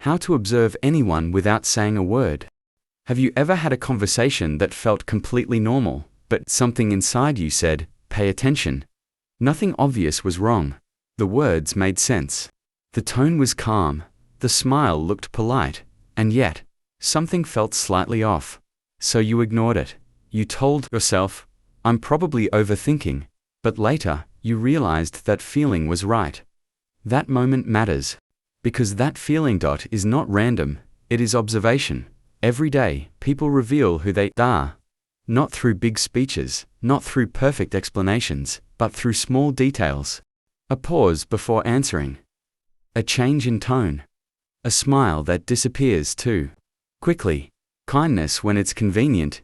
How to observe anyone without saying a word. Have you ever had a conversation that felt completely normal, but something inside you said, "Pay attention"? Nothing obvious was wrong. The words made sense. The tone was calm. The smile looked polite. And yet, something felt slightly off. So you ignored it. You told yourself, "I'm probably overthinking." But later, you realized that feeling was right. That moment matters. Because that feeling is not random, it is observation. Every day, people reveal who they are. Not through big speeches, not through perfect explanations, but through small details. A pause before answering. A change in tone. A smile that disappears too quickly. Kindness when it's convenient,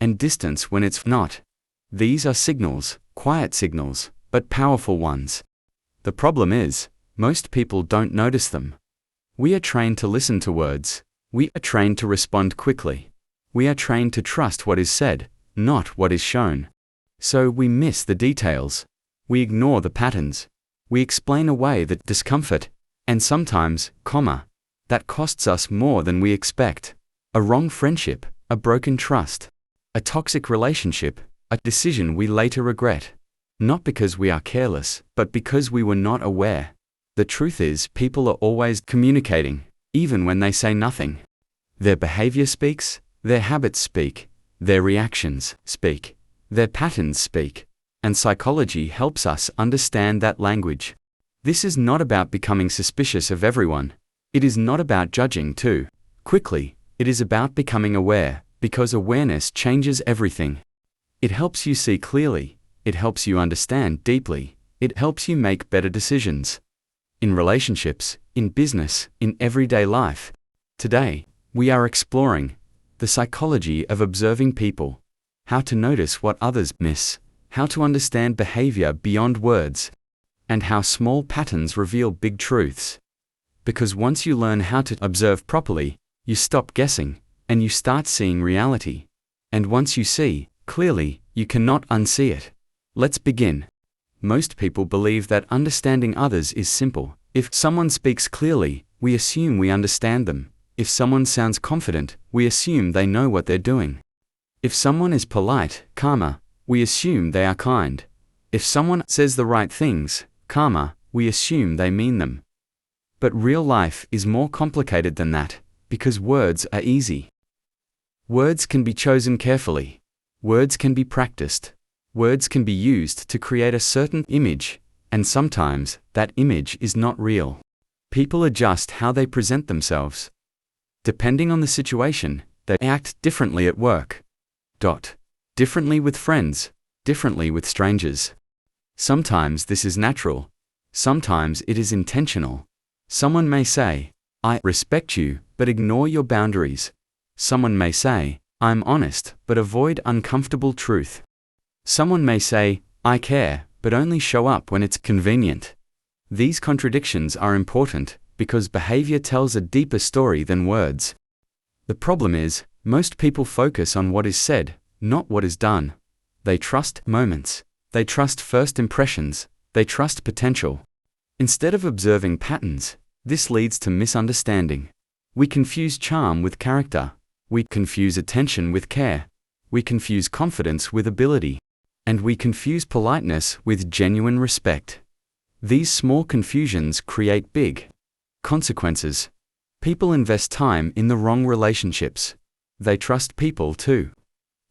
and distance when it's not. These are signals, quiet signals, but powerful ones. The problem is, most people don't notice them. We are trained to listen to words. We are trained to respond quickly. We are trained to trust what is said, not what is shown. So we miss the details. We ignore the patterns. We explain away the discomfort, and sometimes, that costs us more than we expect. A wrong friendship, a broken trust, a toxic relationship, a decision we later regret. Not because we are careless, but because we were not aware. The truth is, people are always communicating, even when they say nothing. Their behavior speaks, their habits speak, their reactions speak, their patterns speak, and psychology helps us understand that language. This is not about becoming suspicious of everyone. It is not about judging too quickly. It is about becoming aware, because awareness changes everything. It helps you see clearly. It helps you understand deeply. It helps you make better decisions. In relationships, in business, in everyday life. Today, we are exploring the psychology of observing people, how to notice what others miss, how to understand behavior beyond words, and how small patterns reveal big truths. Because once you learn how to observe properly, you stop guessing, and you start seeing reality. And once you see clearly, you cannot unsee it. Let's begin. Most people believe that understanding others is simple. If someone speaks clearly, we assume we understand them. If someone sounds confident, we assume they know what they're doing. If someone is polite, we assume they are kind. If someone says the right things, we assume they mean them. But real life is more complicated than that, because words are easy. Words can be chosen carefully. Words can be practiced. Words can be used to create a certain image, and sometimes that image is not real. People adjust how they present themselves. Depending on the situation, they act differently at work. Differently with friends, differently with strangers. Sometimes this is natural. Sometimes it is intentional. Someone may say, "I respect you, but ignore your boundaries." Someone may say, "I'm honest, but avoid uncomfortable truth." Someone may say, "I care, but only show up when it's convenient." These contradictions are important, because behavior tells a deeper story than words. The problem is, most people focus on what is said, not what is done. They trust moments. They trust first impressions. They trust potential. Instead of observing patterns, this leads to misunderstanding. We confuse charm with character. We confuse attention with care. We confuse confidence with ability. And we confuse politeness with genuine respect. These small confusions create big consequences. People invest time in the wrong relationships. They trust people too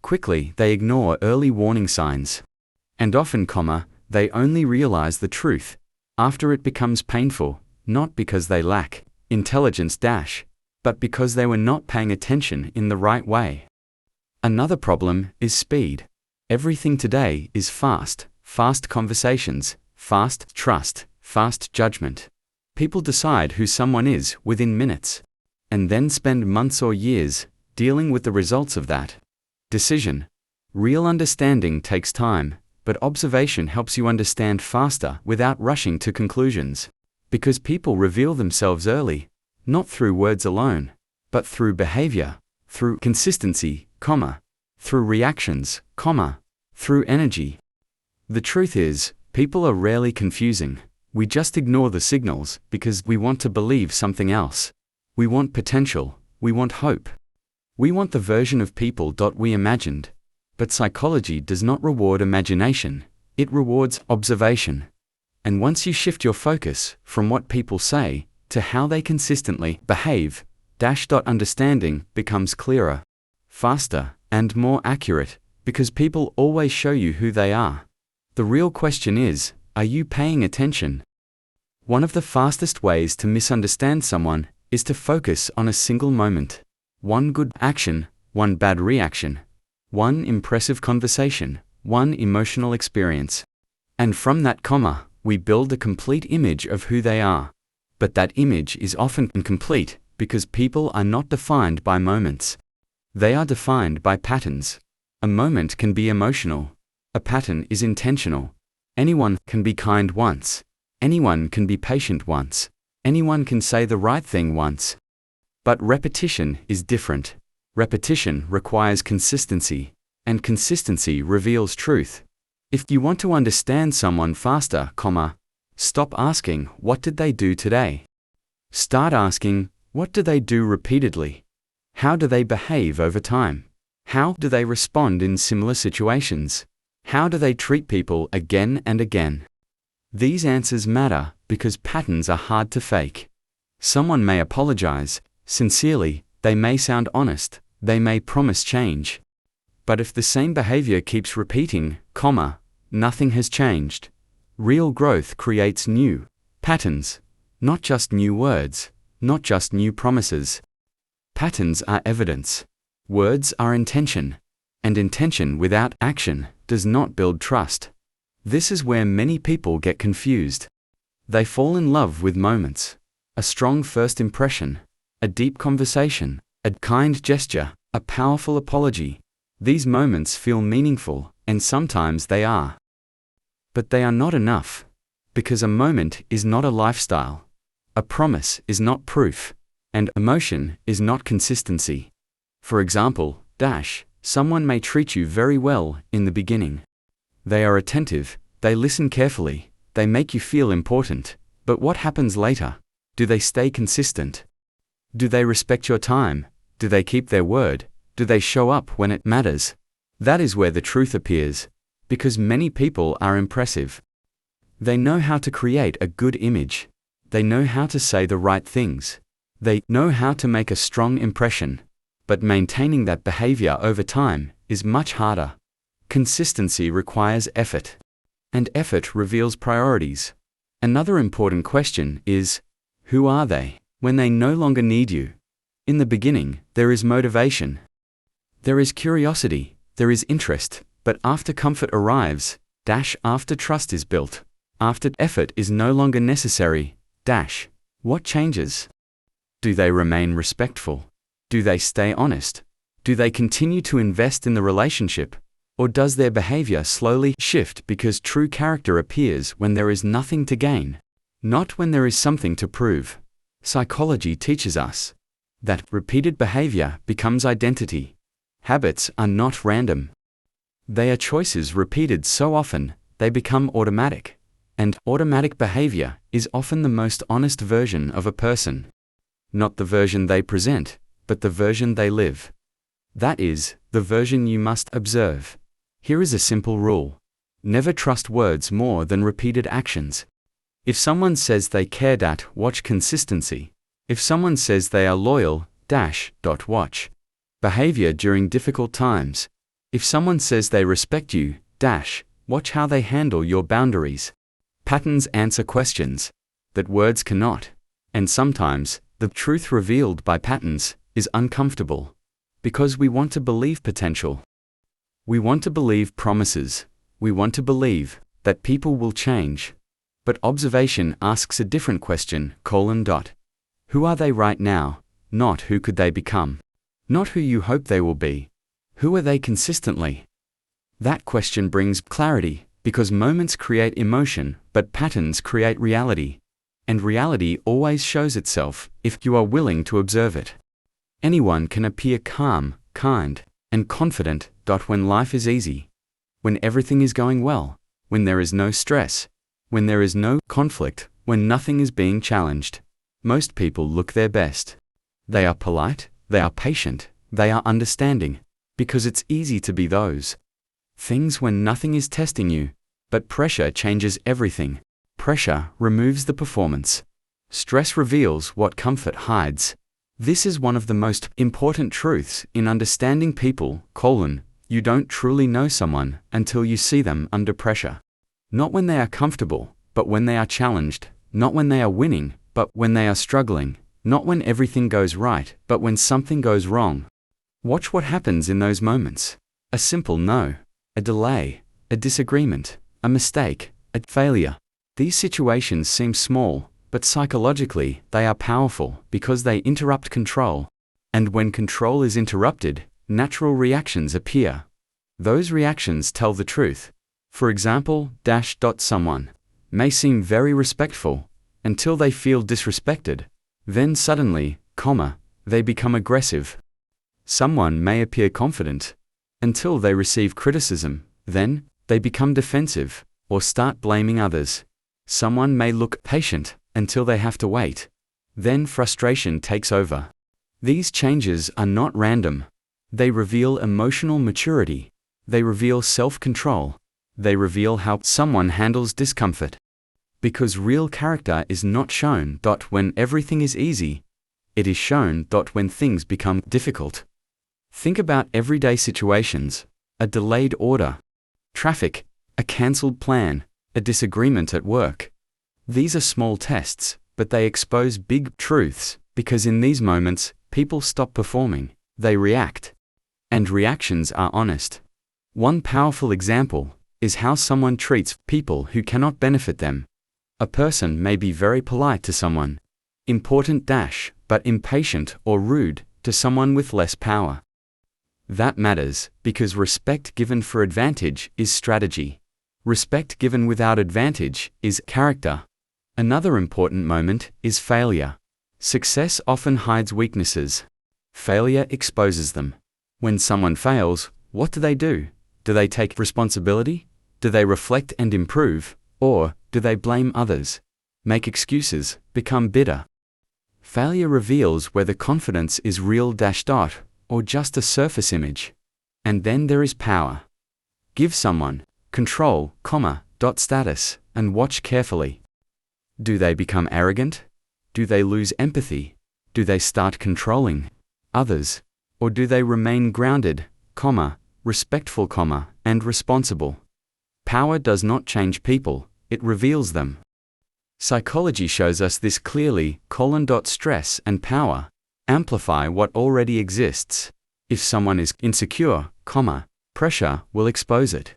quickly. They ignore early warning signs. And often, they only realize the truth after it becomes painful, not because they lack intelligence but because they were not paying attention in the right way. Another problem is speed. Everything today is fast conversations, fast trust, fast judgment. People decide who someone is within minutes, and then spend months or years dealing with the results of that decision. Real understanding takes time, but observation helps you understand faster without rushing to conclusions. Because people reveal themselves early, not through words alone, but through behavior, through consistency, through reactions, through energy. The truth is, people are rarely confusing. We just ignore the signals because we want to believe something else. We want potential, we want hope. We want the version of people we imagined. But psychology does not reward imagination, it rewards observation. And once you shift your focus from what people say to how they consistently behave, understanding becomes clearer, faster, and more accurate, because people always show you who they are. The real question is, are you paying attention? One of the fastest ways to misunderstand someone is to focus on a single moment. One good action, one bad reaction, one impressive conversation, one emotional experience. And from that we build a complete image of who they are. But that image is often incomplete because people are not defined by moments. They are defined by patterns. A moment can be emotional. A pattern is intentional. Anyone can be kind once. Anyone can be patient once. Anyone can say the right thing once. But repetition is different. Repetition requires consistency, and consistency reveals truth. If you want to understand someone faster, stop asking, what did they do today? Start asking, what do they do repeatedly? How do they behave over time? How do they respond in similar situations? How do they treat people again and again? These answers matter because patterns are hard to fake. Someone may apologize sincerely, they may sound honest, they may promise change. But if the same behavior keeps repeating, nothing has changed. Real growth creates new patterns, not just new words, not just new promises. Patterns are evidence. Words are intention. And intention without action does not build trust. This is where many people get confused. They fall in love with moments. A strong first impression, a deep conversation, a kind gesture, a powerful apology. These moments feel meaningful, and sometimes they are. But they are not enough. Because a moment is not a lifestyle. A promise is not proof. And emotion is not consistency. For example, someone may treat you very well in the beginning. They are attentive, they listen carefully, they make you feel important. But what happens later? Do they stay consistent? Do they respect your time? Do they keep their word? Do they show up when it matters? That is where the truth appears. Because many people are impressive. They know how to create a good image. They know how to say the right things. They know how to make a strong impression. But maintaining that behavior over time is much harder. Consistency requires effort. And effort reveals priorities. Another important question is, who are they when they no longer need you? In the beginning, there is motivation. There is curiosity, there is interest, but after comfort arrives, after trust is built, after effort is no longer necessary, what changes? Do they remain respectful? Do they stay honest? Do they continue to invest in the relationship? Or does their behavior slowly shift because true character appears when there is nothing to gain, not when there is something to prove? Psychology teaches us that repeated behavior becomes identity. Habits are not random. They are choices repeated so often, they become automatic. And automatic behavior is often the most honest version of a person. Not the version they present, but the version they live. That is, the version you must observe. Here is a simple rule. Never trust words more than repeated actions. If someone says they care, watch consistency. If someone says they are loyal, watch behavior during difficult times. If someone says they respect you, watch how they handle your boundaries. Patterns answer questions that words cannot. And sometimes, the truth revealed by patterns is uncomfortable. Because we want to believe potential. We want to believe promises. We want to believe that people will change. But observation asks a different question, Who are they right now? Not who could they become. Not who you hope they will be. Who are they consistently? That question brings clarity, because moments create emotion, but patterns create reality. And reality always shows itself if you are willing to observe it. Anyone can appear calm, kind, and confident, when life is easy. When everything is going well. When there is no stress. When there is no conflict. When nothing is being challenged. Most people look their best. They are polite, they are patient, they are understanding, because it's easy to be those things when nothing is testing you. But pressure changes everything. Pressure removes the performance. Stress reveals what comfort hides. This is one of the most important truths in understanding people. You don't truly know someone until you see them under pressure. Not when they are comfortable, but when they are challenged. Not when they are winning, but when they are struggling. Not when everything goes right, but when something goes wrong. Watch what happens in those moments. A simple no, a delay, a disagreement, a mistake, a failure. These situations seem small, but psychologically they are powerful because they interrupt control. And when control is interrupted, natural reactions appear. Those reactions tell the truth. For example, someone may seem very respectful until they feel disrespected. Then suddenly, they become aggressive. Someone may appear confident until they receive criticism. Then, they become defensive or start blaming others. Someone may look patient until they have to wait. Then frustration takes over. These changes are not random. They reveal emotional maturity. They reveal self-control. They reveal how someone handles discomfort. Because real character is not shown when everything is easy. It is shown when things become difficult. Think about everyday situations: a delayed order, traffic, a cancelled plan, a disagreement at work. These are small tests, but they expose big truths, because in these moments, people stop performing, they react. And reactions are honest. One powerful example is how someone treats people who cannot benefit them. A person may be very polite to someone, important but impatient or rude to someone with less power. That matters, because respect given for advantage is strategy. Respect given without advantage is character. Another important moment is failure. Success often hides weaknesses. Failure exposes them. When someone fails, what do? Do they take responsibility? Do they reflect and improve? Or do they blame others? Make excuses, become bitter? Failure reveals whether confidence is real or just a surface image. And then there is power. Give someone control, status, and watch carefully. Do they become arrogant? Do they lose empathy? Do they start controlling others? Or do they remain grounded, respectful, and responsible? Power does not change people, it reveals them. Psychology shows us this clearly. Stress and power amplify what already exists. If someone is insecure, pressure will expose it.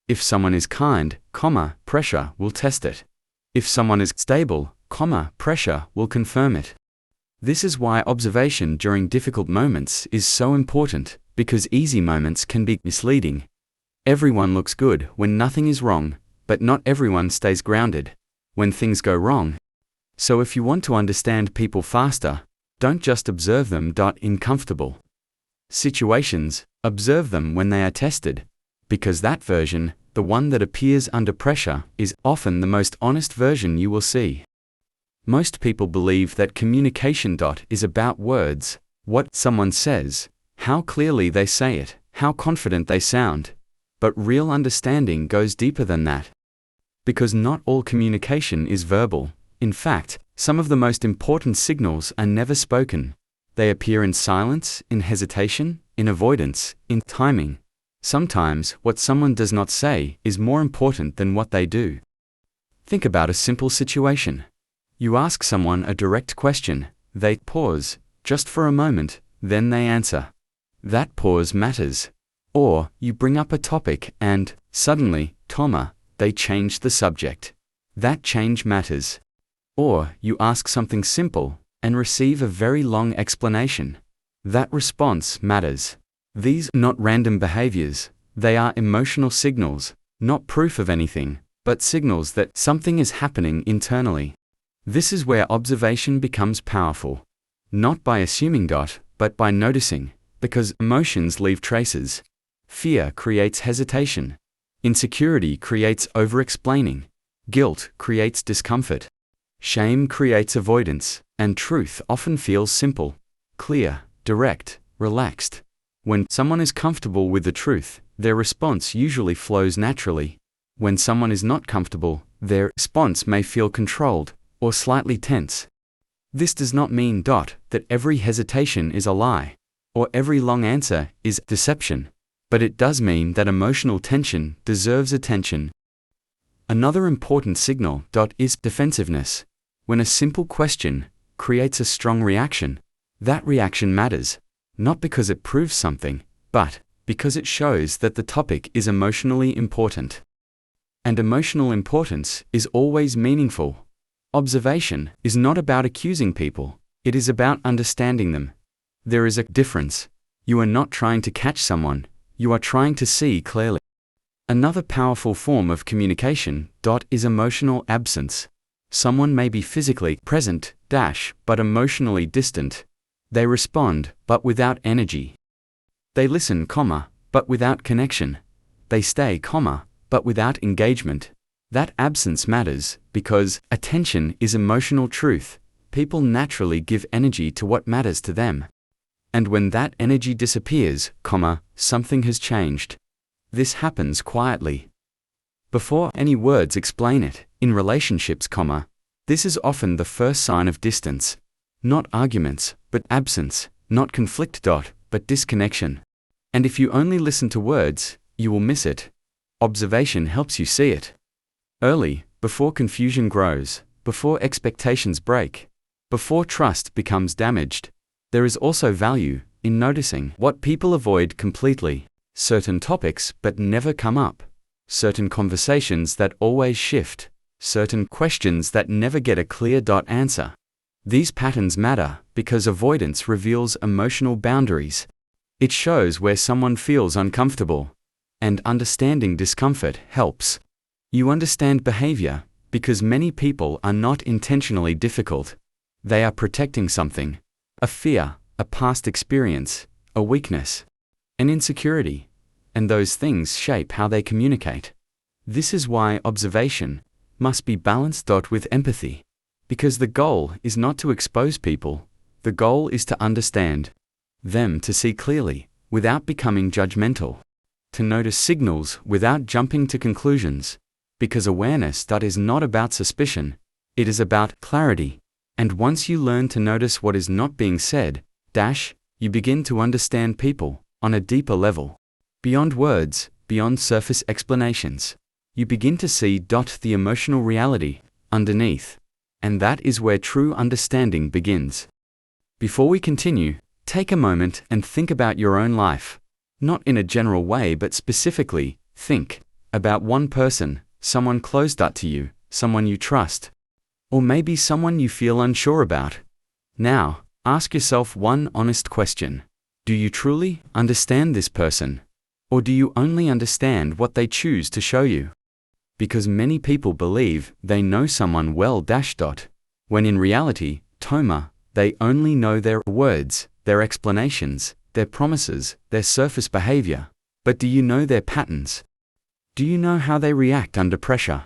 If someone is kind, pressure will test it. If someone is stable, pressure will confirm it. This is why observation during difficult moments is so important, because easy moments can be misleading. Everyone looks good when nothing is wrong, but not everyone stays grounded when things go wrong. So if you want to understand people faster, don't just observe them in comfortable situations, observe them when they are tested. Because that version, the one that appears under pressure, is often the most honest version you will see. Most people believe that communication is about words, what someone says, how clearly they say it, how confident they sound. But real understanding goes deeper than that. Because not all communication is verbal. In fact, some of the most important signals are never spoken. They appear in silence, in hesitation, in avoidance, in timing. Sometimes, what someone does not say is more important than what they do. Think about a simple situation. You ask someone a direct question, they pause, just for a moment, then they answer. That pause matters. Or, you bring up a topic and, suddenly, they change the subject. That change matters. Or, you ask something simple and receive a very long explanation. That response matters. These are not random behaviors, they are emotional signals, not proof of anything, but signals that something is happening internally. This is where observation becomes powerful. Not by assuming but by noticing, because emotions leave traces. Fear creates hesitation. Insecurity creates over-explaining. Guilt creates discomfort. Shame creates avoidance, and truth often feels simple. clear, direct, relaxed. When someone is comfortable with the truth, their response usually flows naturally. When someone is not comfortable, their response may feel controlled or slightly tense. This does not mean that every hesitation is a lie, or every long answer is deception, but it does mean that emotional tension deserves attention. Another important signal is defensiveness. When a simple question creates a strong reaction, that reaction matters, not because it proves something, but because it shows that the topic is emotionally important. And emotional importance is always meaningful. Observation is not about accusing people, it is about understanding them. There is a difference. You are not trying to catch someone, you are trying to see clearly. Another powerful form of communication is emotional absence. Someone may be physically present, but emotionally distant. They respond, but without energy. They listen, but without connection. They stay, but without engagement. That absence matters, because attention is emotional truth. People naturally give energy to what matters to them. And when that energy disappears, something has changed. This happens quietly. Before any words explain it, in relationships, this is often the first sign of distance. Not arguments, but absence, not conflict, but disconnection. And if you only listen to words, you will miss it. Observation helps you see it early, before confusion grows, before expectations break, before trust becomes damaged. There is also value in noticing what people avoid completely, certain topics but never come up, certain conversations that always shift, certain questions that never get a clear answer. These patterns matter because avoidance reveals emotional boundaries. It shows where someone feels uncomfortable, and understanding discomfort helps. You understand behavior because many people are not intentionally difficult. They are protecting something, a fear, a past experience, a weakness, an insecurity, and those things shape how they communicate. This is why observation must be balanced with empathy, because the goal is not to expose people, the goal is to understand them, to see clearly without becoming judgmental, to notice signals without jumping to conclusions. Because awareness is not about suspicion, it is about clarity. And once you learn to notice what is not being said, you begin to understand people on a deeper level. Beyond words, beyond surface explanations. You begin to see the emotional reality underneath. And that is where true understanding begins. Before we continue, take a moment and think about your own life. Not in a general way, but specifically, think about one person, someone close to you, someone you trust, or maybe someone you feel unsure about. Now, ask yourself one honest question. Do you truly understand this person? Or do you only understand what they choose to show you? Because many people believe they know someone well when in reality, they only know their words, their explanations, their promises, their surface behavior. But do you know their patterns? Do you know how they react under pressure?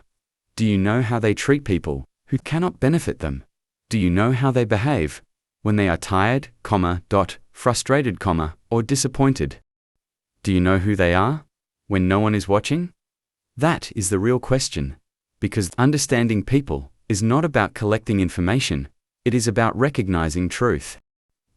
Do you know how they treat people who cannot benefit them? Do you know how they behave when they are tired, frustrated, or disappointed? Do you know who they are when no one is watching? That is the real question, because understanding people is not about collecting information, it is about recognizing truth.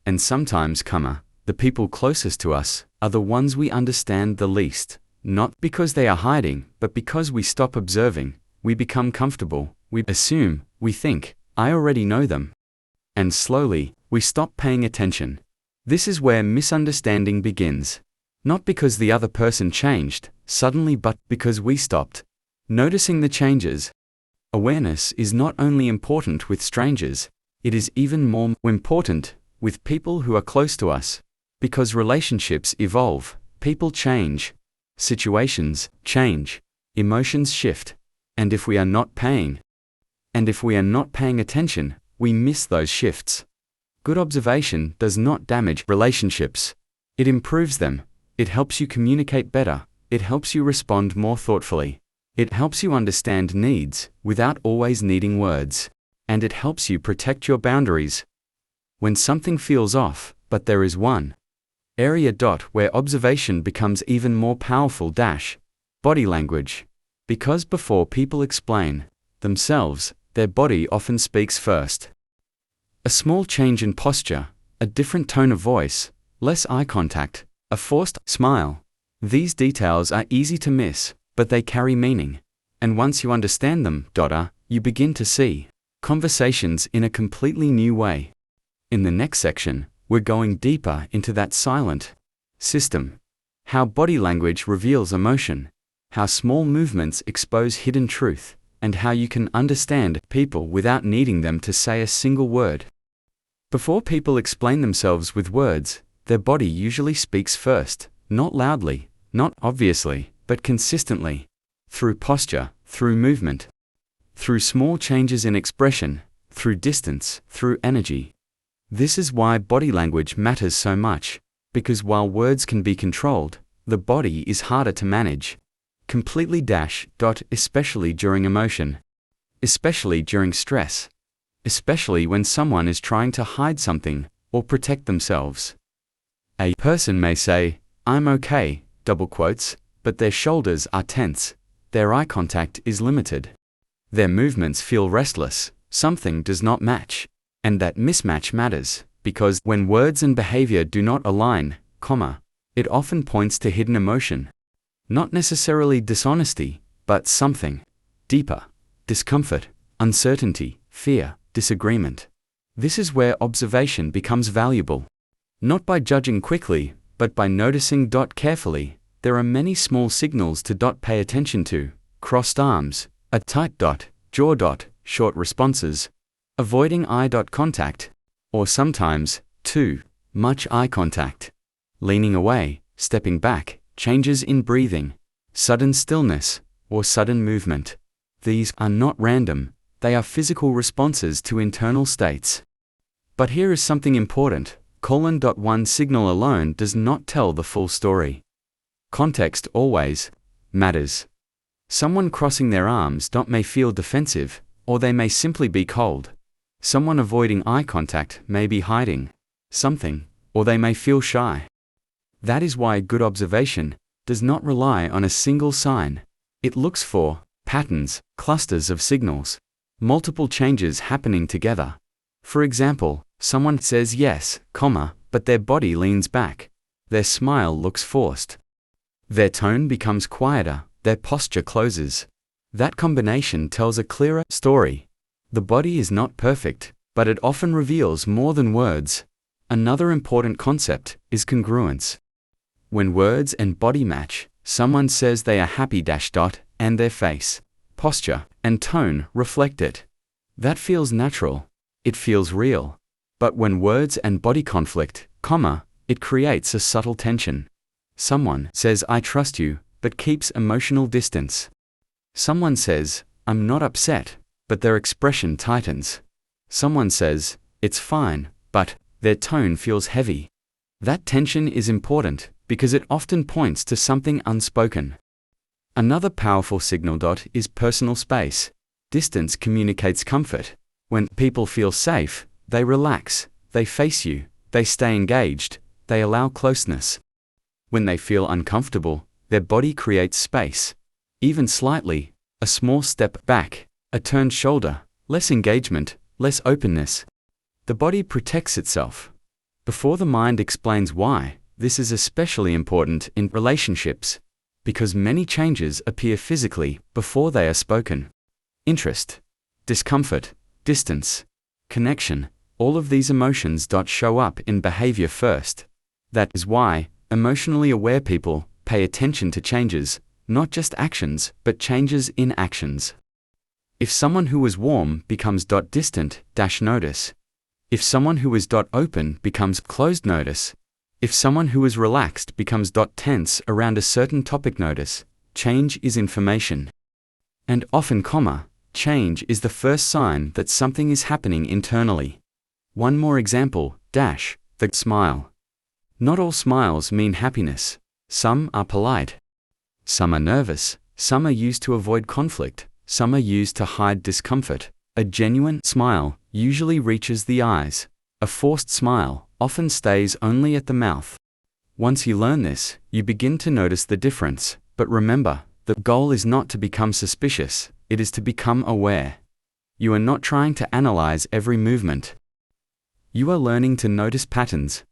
And sometimes, the people closest to us are the ones we understand the least. Not because they are hiding, but because we stop observing, we become comfortable, we assume, we think, I already know them. And slowly, we stop paying attention. This is where misunderstanding begins. Not because the other person changed suddenly, but because we stopped noticing the changes. Awareness is not only important with strangers, it is even more important with people who are close to us. Because relationships evolve, people change. Situations change, emotions shift, and if we are not paying attention, we miss those shifts. Good observation does not damage relationships. It improves them. It helps you communicate better. It helps you respond more thoughtfully. It helps you understand needs without always needing words. And it helps you protect your boundaries. When something feels off, But there is one area where observation becomes even more powerful. Body language. Because before people explain themselves, their body often speaks first. A small change in posture, a different tone of voice, less eye contact, a forced smile. These details are easy to miss, but they carry meaning. And once you understand them, you begin to see conversations in a completely new way. In the next section, we're going deeper into that silent system. How body language reveals emotion, how small movements expose hidden truth, and how you can understand people without needing them to say a single word. Before people explain themselves with words, their body usually speaks first, not loudly, not obviously, but consistently. Through posture, through movement, through small changes in expression, through distance, through energy. This is why body language matters so much, because while words can be controlled, the body is harder to manage. Completely. Especially during emotion. Especially during stress. Especially when someone is trying to hide something or protect themselves. A person may say, "I'm okay," but their shoulders are tense, their eye contact is limited. Their movements feel restless, something does not match. And that mismatch matters, because when words and behavior do not align, it often points to hidden emotion. Not necessarily dishonesty, but something deeper: discomfort, uncertainty, fear, disagreement. This is where observation becomes valuable. Not by judging quickly, but by noticing carefully. There are many small signals to pay attention to: crossed arms, a tight jaw, short responses, avoiding eye contact, or sometimes, too much eye contact, leaning away, stepping back, changes in breathing, sudden stillness, or sudden movement. These are not random, they are physical responses to internal states. But here is something important: one signal alone does not tell the full story. Context always matters. Someone crossing their arms may feel defensive, or they may simply be cold. Someone avoiding eye contact may be hiding something, or they may feel shy. That is why good observation does not rely on a single sign. It looks for patterns, clusters of signals, multiple changes happening together. For example, someone says yes, but their body leans back. Their smile looks forced. Their tone becomes quieter, their posture closes. That combination tells a clearer story. The body is not perfect, but it often reveals more than words. Another important concept is congruence. When words and body match, someone says they are happy and their face, posture, and tone reflect it. That feels natural. It feels real. But when words and body conflict, it creates a subtle tension. Someone says "I trust you," but keeps emotional distance. Someone says, "I'm not upset," but their expression tightens. Someone says, "It's fine," but their tone feels heavy. That tension is important because it often points to something unspoken. Another powerful signal is personal space. Distance communicates comfort. When people feel safe, they relax, they face you, they stay engaged, they allow closeness. When they feel uncomfortable, their body creates space. Even slightly, a small step back, a turned shoulder, less engagement, less openness. The body protects itself. Before the mind explains why, this is especially important in relationships, because many changes appear physically before they are spoken. Interest, discomfort, distance, connection, all of these emotions show up in behavior first. That is why emotionally aware people pay attention to changes, not just actions, but changes in actions. If someone who was warm becomes distant, notice. If someone who is open becomes closed, notice. If someone who is relaxed becomes tense around a certain topic, notice. Change is information. And often, change is the first sign that something is happening internally. One more example, the smile. Not all smiles mean happiness. Some are polite. Some are nervous. Some are used to avoid conflict. Some are used to hide discomfort. A genuine smile usually reaches the eyes. A forced smile often stays only at the mouth. Once you learn this, you begin to notice the difference, but remember, the goal is not to become suspicious, it is to become aware. You are not trying to analyze every movement. You are learning to notice patterns,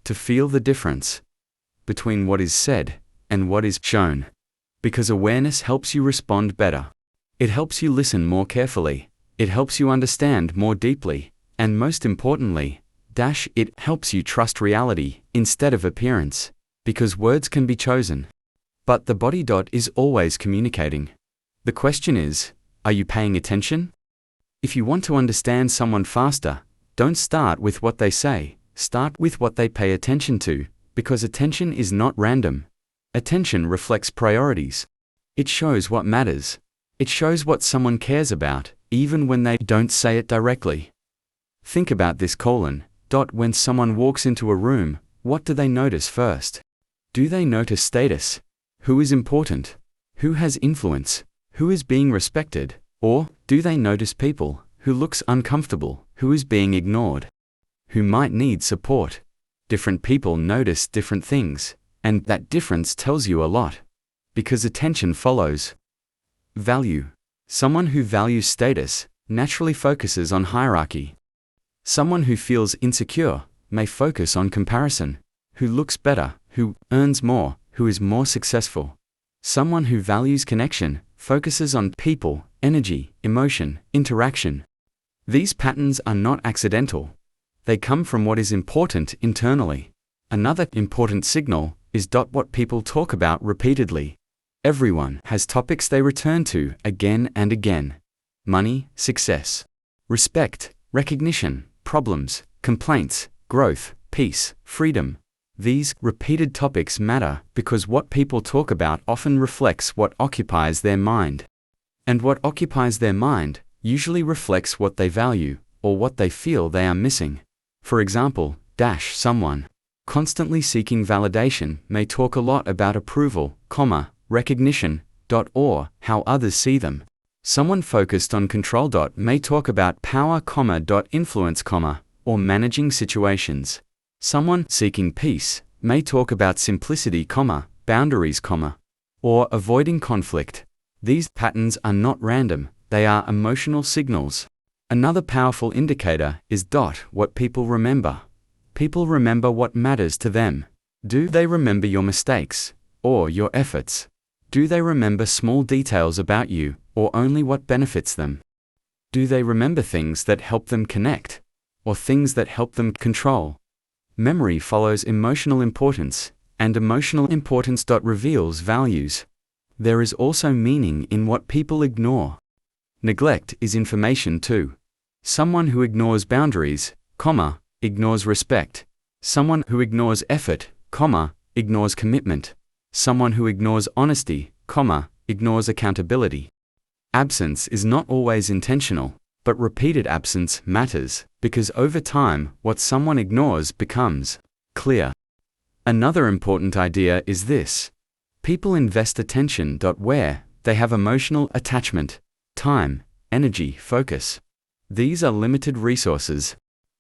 to feel the difference between what is said and what is shown. Because awareness helps you respond better. It helps you listen more carefully. It helps you understand more deeply. And most importantly, it helps you trust reality instead of appearance. Because words can be chosen. But the body is always communicating. The question is, are you paying attention? If you want to understand someone faster, don't start with what they say, start with what they pay attention to, because attention is not random. Attention reflects priorities. It shows what matters. It shows what someone cares about, even when they don't say it directly. Think about this: when someone walks into a room, what do they notice first? Do they notice status? Who is important? Who has influence? Who is being respected? Or do they notice people? Who looks uncomfortable? Who is being ignored? Who might need support? Different people notice different things, and that difference tells you a lot. Because attention follows value. Someone who values status naturally focuses on hierarchy. Someone who feels insecure may focus on comparison. Who looks better? Who earns more? Who is more successful? Someone who values connection focuses on people, energy, emotion, interaction. These patterns are not accidental. They come from what is important internally. Another important signal is what people talk about repeatedly. Everyone has topics they return to again and again. Money, success, respect, recognition, problems, complaints, growth, peace, freedom. These repeated topics matter because what people talk about often reflects what occupies their mind. And what occupies their mind usually reflects what they value or what they feel they are missing. For example, someone constantly seeking validation may talk a lot about approval, recognition, or how others see them. Someone focused on control may talk about power, influence, or managing situations. Someone seeking peace may talk about simplicity, boundaries, or avoiding conflict. These patterns are not random, they are emotional signals. Another powerful indicator is what people remember. People remember what matters to them. Do they remember your mistakes or your efforts? Do they remember small details about you or only what benefits them? Do they remember things that help them connect or things that help them control? Memory follows emotional importance, and emotional importance reveals values. There is also meaning in what people ignore. Neglect is information too. Someone who ignores boundaries, ignores respect. Someone who ignores effort, ignores commitment. Someone who ignores honesty, ignores accountability. Absence is not always intentional, but repeated absence matters, because over time, what someone ignores becomes clear. Another important idea is this: people invest attention where they have emotional attachment, time, energy, focus. These are limited resources.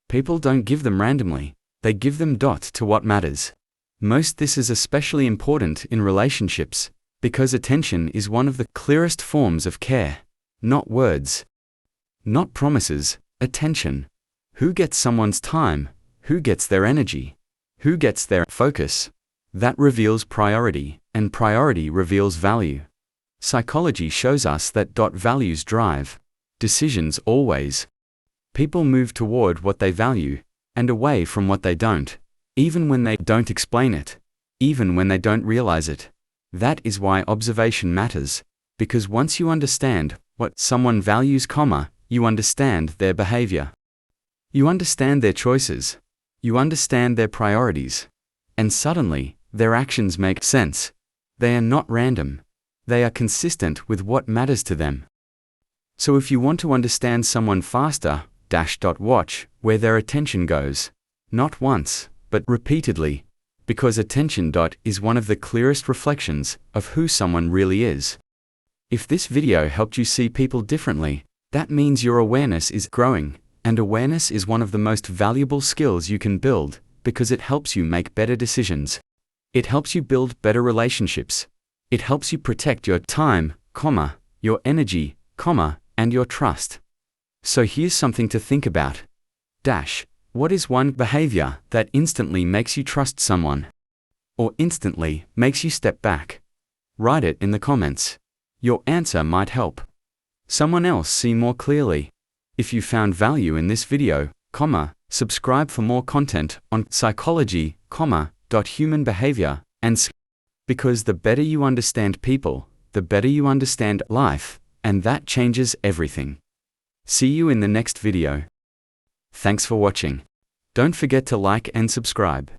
People don't give them randomly, they give them to what matters. This is especially important in relationships, because attention is one of the clearest forms of care. Not words, not promises, attention. Who gets someone's time? Who gets their energy? Who gets their focus? That reveals priority, and priority reveals value. Psychology shows us that values drive decisions always. People move toward what they value, and away from what they don't, even when they don't explain it, even when they don't realize it. That is why observation matters, because once you understand what someone values, you understand their behavior. You understand their choices. You understand their priorities. And suddenly, their actions make sense. They are not random. They are consistent with what matters to them. So if you want to understand someone faster, watch where their attention goes. Not once, but repeatedly. Because attention is one of the clearest reflections of who someone really is. If this video helped you see people differently, that means your awareness is growing, and awareness is one of the most valuable skills you can build, because it helps you make better decisions. It helps you build better relationships. It helps you protect your time, your energy, and your trust. So here's something to think about. What is one behavior that instantly makes you trust someone? Or instantly makes you step back? Write it in the comments. Your answer might help someone else see more clearly. If you found value in this video, subscribe for more content on psychology, human behavior, and because the better you understand people, the better you understand life, and that changes everything. See you in the next video. Thanks for watching. Don't forget to like and subscribe.